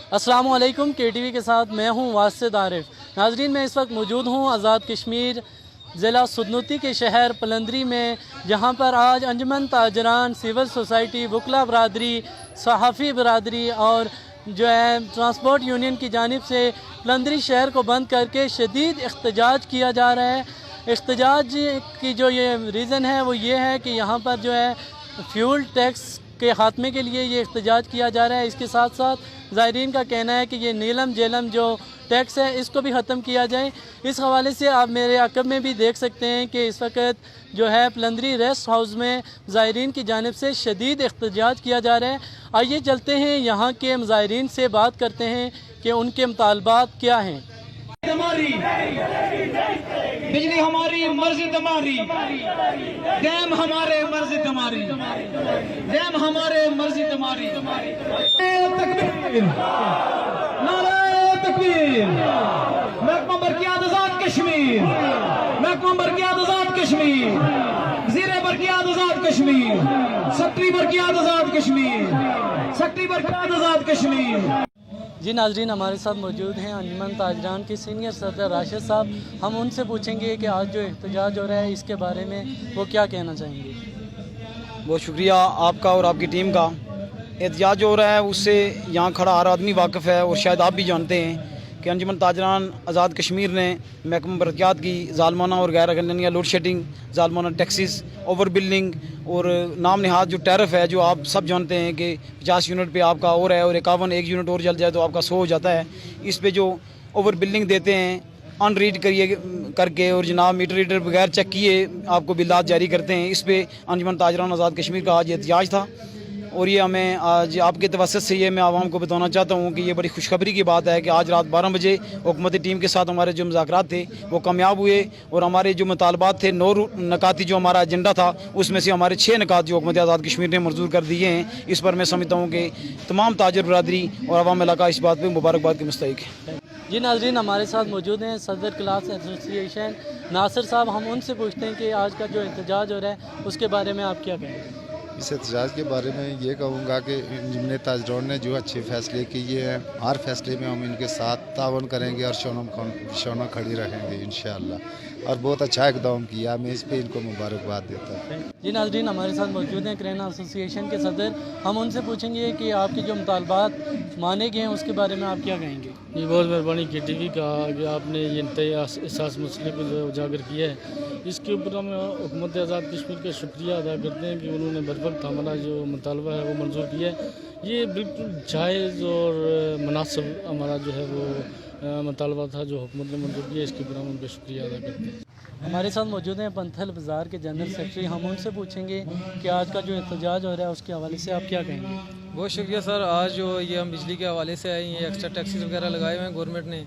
अस्सलामु अलैकुम। KTV के साथ मैं हूं वासिद आरिफ। नाजरीन, मैं इस वक्त मौजूद हूं आज़ाद कश्मीर ज़िला सुदनूती के शहर पलंदरी में, जहां पर आज अंजुमन ताजरान, सिविल सोसाइटी, वकला बरादरी, सहाफ़ी बरादरी और जो है ट्रांसपोर्ट यूनियन की जानिब से पलंदरी शहर को बंद करके शदीद एहतजाज किया जा रहा है। एहतजाज की जो ये रीज़न है वो ये है कि यहाँ पर जो है फ्यूल टैक्स के ख़ात्मे के लिए ये एहतजाज किया जा रहा है। इसके साथ साथ ज़ायरीन का कहना है कि ये नीलम जेलम जो टैक्स है इसको भी ख़त्म किया जाए। इस हवाले से आप मेरे अक़ब में भी देख सकते हैं कि इस वक्त जो है पलंदरी रेस्ट हाउस में ज़ायरीन की जानिब से शदीद एहतजाज किया जा रहा है। आइए चलते हैं, यहाँ के ज़ायरीन से बात करते हैं कि उनके मुतालबात क्या हैं। बिजली हमारी मर्जी तुम्हारी, डैम हमारे मर्जी तुम्हारी, डैम हमारे मर्जी तुम्हारी। तकबीर, नारे तकबीर। महकमा बरकियात आज़ाद कश्मीर, महकमा बरकियात आज़ाद कश्मीर, वज़ीर बरकियात आज़ाद कश्मीर, सेक्रेटरी बरकियात आज़ाद कश्मीर, सेक्रेटरी बरकियात आज़ाद कश्मीर। जी नाजरीन, हमारे साथ मौजूद हैं अंजुमन ताजरान के सीनियर सदर राशिद साहब। हम उनसे पूछेंगे कि आज जो एहतजाज हो रहा है इसके बारे में वो क्या कहना चाहेंगे। बहुत शुक्रिया आपका और आपकी टीम का। एहतजाज हो रहा है उससे यहाँ खड़ा हर आदमी वाकिफ़ है और शायद आप भी जानते हैं कि अंजुमन ताजरान आज़ाद कश्मीर ने महकमा बरकियात की ज़ालमाना और गैर कानूनी लोड शेडिंग, ज़ालमाना टैक्सेस, ओवर बिल्डिंग और नाम नहाद जो टैरिफ है जो आप सब जानते हैं कि 50 यूनिट पे आपका और है और 51 एक यूनिट और जल जाए तो आपका 100 हो जाता है। इस पे जो ओवर बिल्डिंग देते हैं अनरीड करके और जनाब मीटर रीडर बगैर चेक किए आपको बिल्लात जारी करते हैं। इस पे अंजुमन ताजरान आज़ाद कश्मीर का आज एहतजाज था और ये हमें आज आपके तवस्सुत से ये मैं आवाम को बताना चाहता हूँ कि ये बड़ी खुशखबरी की बात है कि आज रात 12 बजे हुकूमती टीम के साथ हमारे जो मुज़ाकरात थे वो कामयाब हुए और हमारे जो मुतालबात थे 9 नकाती जो हमारा एजेंडा था उसमें से हमारे 6 नकात जो हुकूमत आज़ाद कश्मीर ने मंजूर कर दिए हैं। इस पर मैं समझता हूँ कि तमाम ताजर बरादरी और अवाम इलाका इस बात पर मुबारकबाद के मुस्तहिक है। जी नाजरीन, हमारे साथ मौजूद हैं सदर क्लास एसोसिएशन नासिर साहब। हम उनसे पूछते हैं कि आज का जो एहतजाज हो रहा है उसके बारे में आप क्या कहेंगे। इस एहतजाज के बारे में ये कहूँगा कि अंजुमन ताजरान ने जो अच्छे फ़ैसले किए हैं, हर फैसले में हम इनके साथ तावन करेंगे और शौना खड़ी रहेंगे इंशाअल्लाह। और बहुत अच्छा इक़दाम किया, मैं इस पे इनको मुबारकबाद देता हूँ। जी नाजरीन, हमारे साथ मौजूद हैं करेना एसोसिएशन के सदर। हम उनसे पूछेंगे कि आपके जो मुतालबात माने गए हैं उसके बारे में आप क्या कहेंगे। जी बहुत मेहरबानी KTV का कि आपने ये एहसास मसले को जो उजागर किया है। इसके ऊपर हम हुकूमत आज़ाद कश्मीर का शुक्रिया अदा करते हैं कि उन्होंने बरवक्त हमारा जो मुतालबा है वो मंजूर किया है। ये बिल्कुल जायज़ और मुनासिब हमारा जो है वो मुतालबा था जो हुकूमत ने मंजूर किया। इसके ऊपर हम उनका शुक्रिया अदा करते हैं। हमारे साथ मौजूद हैं पंथल बाज़ार के जनरल सेक्रेटरी। हम उनसे पूछेंगे कि आज का जो एहतजाज हो रहा है उसके हवाले से आप क्या कहेंगे। बहुत शुक्रिया सर। आज जो ये हम बिजली के हवाले से आए, ये एक्स्ट्रा टैक्सेस वगैरह लगाए हुए हैं गवर्नमेंट ने,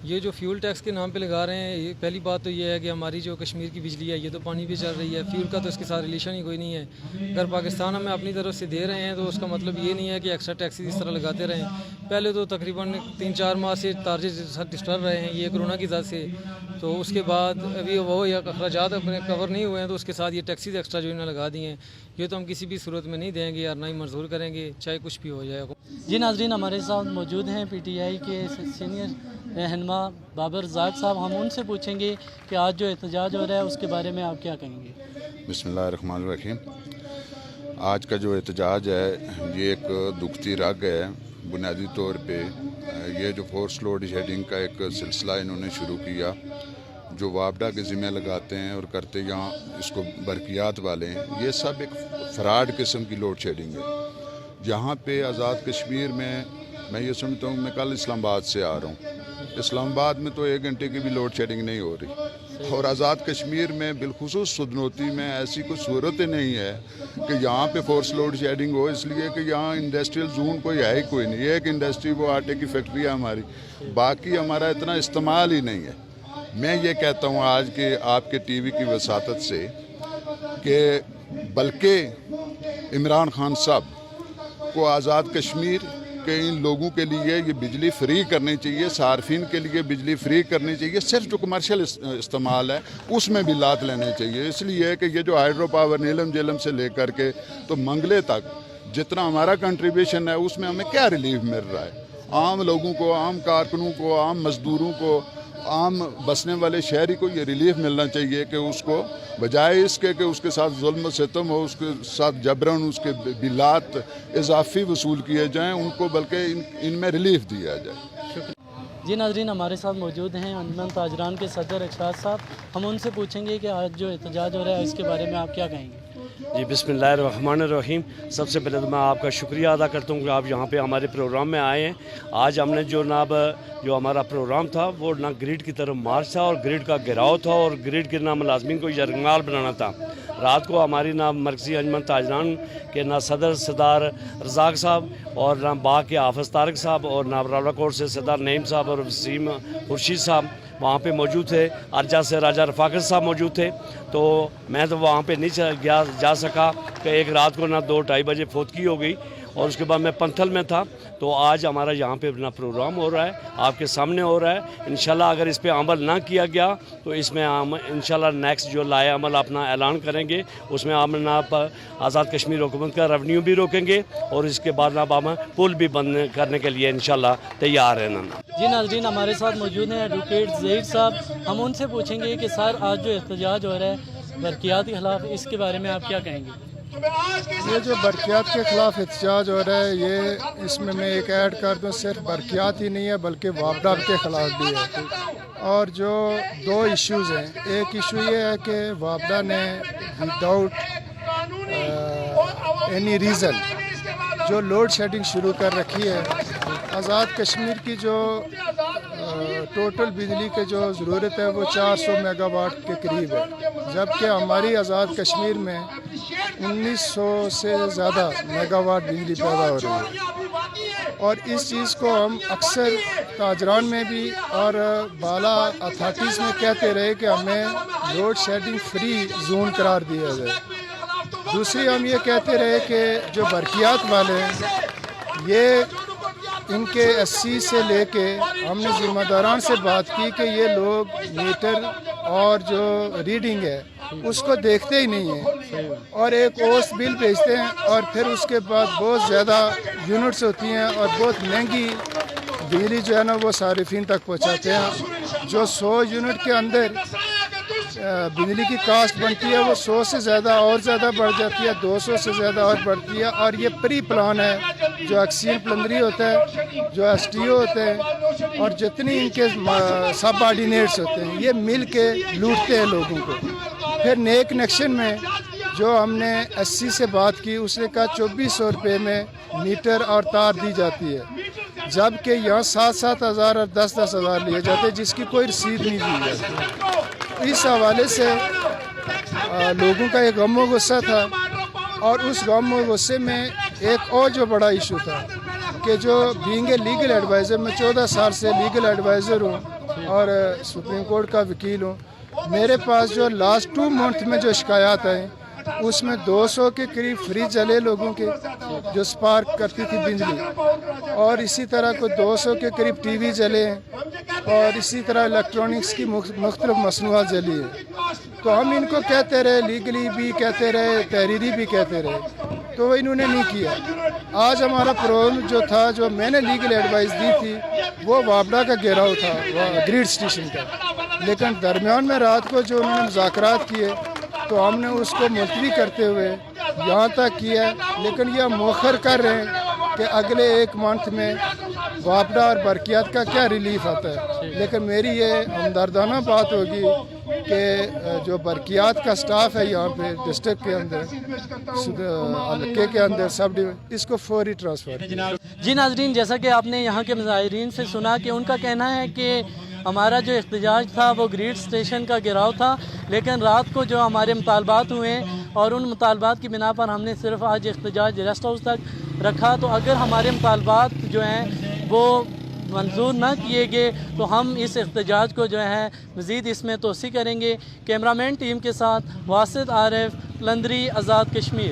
ये जो फ्यूल टैक्स के नाम पे लगा रहे हैं। ये पहली बात तो ये है कि हमारी जो कश्मीर की बिजली है ये तो पानी पे चल रही है, फ्यूल का तो इसके साथ रिलेशन ही कोई नहीं है। अगर पाकिस्तान हमें अपनी तरफ से दे रहे हैं तो उसका मतलब ये नहीं है कि एक्स्ट्रा टैक्सेस इस तरह लगाते रहें। पहले तो तकरीबन 3-4 माह से चार्जेस डिस्टर्ब रहे हैं ये कोरोना की वजह से, तो उसके बाद अभी वो या अखराजात अपने कवर नहीं हुए हैं तो उसके साथ ये टैक्सेस एक्स्ट्रा जो इन्होंने लगा दिए हैं ये तो हम किसी भी सूरत में नहीं देंगे और ना ही मंजूर करेंगे, चाहे कुछ भी हो जाए। जी नाजरीन, हमारे साथ मौजूद हैं PTI के सीनियर रहनुमा बाबर ज़ाक साहब। हम उनसे पूछेंगे कि आज जो एहतजाज हो रहा है उसके बारे में आप क्या कहेंगे। बिस्मिल्लाहिर्रहमानिर्रहीम। आज का जो एहतजाज है ये एक दुखती रग है। बुनियादी तौर पे ये जो फोर्स लोड शेडिंग का एक सिलसिला इन्होंने शुरू किया, जो वापडा के ज़िम्मे लगाते हैं और करते यहाँ इसको बरकियात वाले हैं, ये सब एक फ्रॉड किस्म की लोड शेडिंग है। जहाँ पे आज़ाद कश्मीर में मैं ये समझता हूँ, मैं कल इस्लामाबाद से आ रहा हूँ, इस्लामाबाद में तो 1 घंटे की भी लोड शेडिंग नहीं हो रही और आज़ाद कश्मीर में बिलखुसूस सुदनौती में ऐसी कोई सूरत नहीं है कि यहाँ पे फोर्स लोड शेडिंग हो, इसलिए कि यहाँ इंडस्ट्रियल जोन कोई है ही कोई नहीं। एक इंडस्ट्री वो आटे की फैक्ट्री है हमारी, बाकी हमारा इतना इस्तेमाल ही नहीं है। मैं ये कहता हूँ आज के आपके TV की वसातत से कि बल्कि इमरान खान साहब को आज़ाद कश्मीर के इन लोगों के लिए ये बिजली फ्री करनी चाहिए, सार्फिन के लिए बिजली फ्री करनी चाहिए। सिर्फ जो कमर्शियल इस्तेमाल है उसमें भी लात लेने चाहिए। इसलिए कि ये जो हाइड्रो पावर नीलम जेलम से लेकर के तो मंगले तक जितना हमारा कंट्रीब्यूशन है उसमें हमें क्या रिलीफ मिल रहा है عام لوگوں کو، عام کارکنوں کو، عام مزدوروں کو، عام بسنے والے شہری کو یہ ریلیف ملنا چاہیے کہ اس کو بجائے اس کے کہ اس کے ساتھ ظلم و ستم ہو، اس کے ساتھ جبراً اس کے بلات اضافی وصول کیے جائیں ان کو، بلکہ ان میں ریلیف دیا جائے۔ جی ناظرین، ہمارے ساتھ موجود ہیں انجمن تاجران کے صدر ارشاد صاحب، ہم ان سے پوچھیں گے کہ آج جو احتجاج ہو رہا ہے اس کے بارے میں آپ کیا کہیں گے؟ جی بسم اللہ الرحمن الرحیم۔ سب سے پہلے تو میں آپ کا شکریہ ادا کرتا ہوں کہ آپ یہاں پہ ہمارے پروگرام میں آئے ہیں۔ آج ہم نے جو ہمارا پروگرام تھا وہ نہ گریڈ کی طرف مارچ تھا اور گریڈ کا گھیراؤ تھا اور گریڈ کے نہ ملازمین کو یرغمال بنانا تھا۔ رات کو ہماری نہ مرکزی انجمن تاجران کے نہ صدر سردار رزاق صاحب اور نہ باغ کے حافظ طارق صاحب اور نہ راولا کوٹ سے سردار نعیم صاحب اور وسیم خورشید صاحب وہاں پہ موجود تھے۔ ارجا سے راجہ رفاقت صاحب موجود تھے، تو میں تو وہاں پہ نہیں جا سکا کہ ایک رات کو نہ 2-2:30 بجے فوتگی ہو گئی اور اس کے بعد میں پنتھل میں تھا۔ تو آج ہمارا یہاں پہ اپنا پروگرام ہو رہا ہے، آپ کے سامنے ہو رہا ہے۔ انشاءاللہ اگر اس پہ عمل نہ کیا گیا تو اس میں ہم انشاءاللہ نیکسٹ جو لائے عمل اپنا اعلان کریں گے، اس میں ہم نہ آزاد کشمیر حکومت کا ریونیو بھی روکیں گے اور اس کے بعد اب ہم پل بھی بند کرنے کے لیے انشاءاللہ تیار ہیں۔ جی ناظرین، ہمارے ساتھ موجود ہیں ایڈوکیٹ زہیر صاحب، ہم ان سے پوچھیں گے کہ سر آج جو احتجاج ہو رہا ہے برقیات کے خلاف، اس کے بارے میں آپ کیا کہیں گے؟ یہ جو برقیات کے خلاف احتجاج ہو رہا ہے، یہ اس میں ایک ایڈ کر دوں، صرف برقیات ہی نہیں ہے بلکہ وابڈا کے خلاف بھی ہے۔ اور جو 2 ایشوز ہیں، ایک ایشو یہ ہے کہ وابڈا نے وداؤٹ اینی ریزن جو لوڈ شیڈنگ شروع کر رکھی ہے۔ آزاد کشمیر کی جو ٹوٹل بجلی کے جو ضرورت ہے وہ 400 میگا واٹ کے قریب ہے، جبکہ ہماری آزاد کشمیر میں 1900 سے زیادہ میگا واٹ بجلی پیدا ہو رہی ہے۔ اور اس چیز کو ہم اکثر تاجران میں بھی اور بالا اتھارٹیز میں کہتے رہے کہ ہمیں لوڈ شیڈنگ فری زون قرار دیا جائے۔ دوسری ہم یہ کہتے رہے کہ جو برقیات والے ہیں، یہ ان کے 80 سے لے کے ہم نے ذمہ داران سے بات کی کہ یہ لوگ میٹر اور جو ریڈنگ ہے اس کو دیکھتے ہی نہیں ہیں اور ایک اوس بل بھیجتے ہیں اور پھر اس کے بعد بہت زیادہ یونٹس ہوتی ہیں اور بہت مہنگی بجلی جو ہے نا وہ صارفین تک پہنچاتے ہیں۔ جو 100 یونٹ کے اندر بجلی کی کاسٹ بنتی ہے وہ 100 سے زیادہ اور زیادہ بڑھ جاتی ہے، 200 سے زیادہ اور بڑھتی ہے۔ اور یہ پری پلان ہے، جو ایکسیل پلندری ہوتا ہے، جو ایس ٹی او ہوتے ہیں اور جتنی ان کے سب آرڈینیٹس ہوتے ہیں، یہ مل کے لوٹتے ہیں لوگوں کو۔ پھر نئے کنیکشن میں جو ہم نے 80 سے بات کی، اس نے کہا 2400 روپے میں میٹر اور تار دی جاتی ہے، جبکہ یہاں 7-7 ہزار اور 10-10 ہزار لیے جاتے ہیں، جس کی کوئی رسید نہیں دی جاتی۔ اس حوالے سے لوگوں کا ایک غم و غصہ تھا، اور اس غم و غصے میں ایک اور جو بڑا ایشو تھا کہ جو بینگ اے لیگل ایڈوائزر، میں 14 سال سے لیگل ایڈوائزر ہوں اور سپریم کورٹ کا وکیل ہوں۔ میرے پاس جو لاسٹ 2 منتھ میں جو شکایات آئیں، اس میں 200 کے قریب فریج جلے لوگوں کے جو سپارک کرتی تھی بجلی، اور اسی طرح کو 200 کے قریب ٹی وی جلے ہیں، اور اسی طرح الیکٹرانکس کی مختلف مصنوعات جلی ہیں۔ تو ہم ان کو کہتے رہے، لیگلی بھی کہتے رہے، تحریری بھی کہتے رہے، تو انہوں نے نہیں کیا۔ آج ہمارا پروگرام جو تھا، جو میں نے لیگل ایڈوائز دی تھی، وہ وابڈا کا گھیراؤ تھا، گریڈ اسٹیشن کا، لیکن درمیان میں رات کو جو انہوں نے مذاکرات کیے تو ہم نے اس کو ملتوی کرتے ہوئے یہاں تک کیا ہے، لیکن یہ مؤخر کر رہے ہیں کہ اگلے 1 منتھ میں وابڈا اور برقیات کا کیا ریلیف آتا ہے۔ لیکن میری یہ ہمدردانہ بات ہوگی کہ جو برقیات کا سٹاف ہے یہاں پہ ڈسٹرکٹ کے اندر، حلقے کے اندر، سب اس کو فوری ٹرانسفر۔ جی ناظرین، جیسا کہ آپ نے یہاں کے مظاہرین سے سنا کہ ان کا کہنا ہے کہ ہمارا جو احتجاج تھا وہ گریڈ اسٹیشن کا گھیراؤ تھا، لیکن رات کو جو ہمارے مطالبات ہوئے اور ان مطالبات کی بنا پر ہم نے صرف آج احتجاج ریسٹ ہاؤس تک رکھا۔ تو اگر ہمارے مطالبات جو ہیں وہ منظور نہ کیے گئے تو ہم اس احتجاج کو جو ہے مزید اس میں توسیع کریں گے۔ کیمرامین ٹیم کے ساتھ واسط عارف، پلندری، آزاد کشمیر۔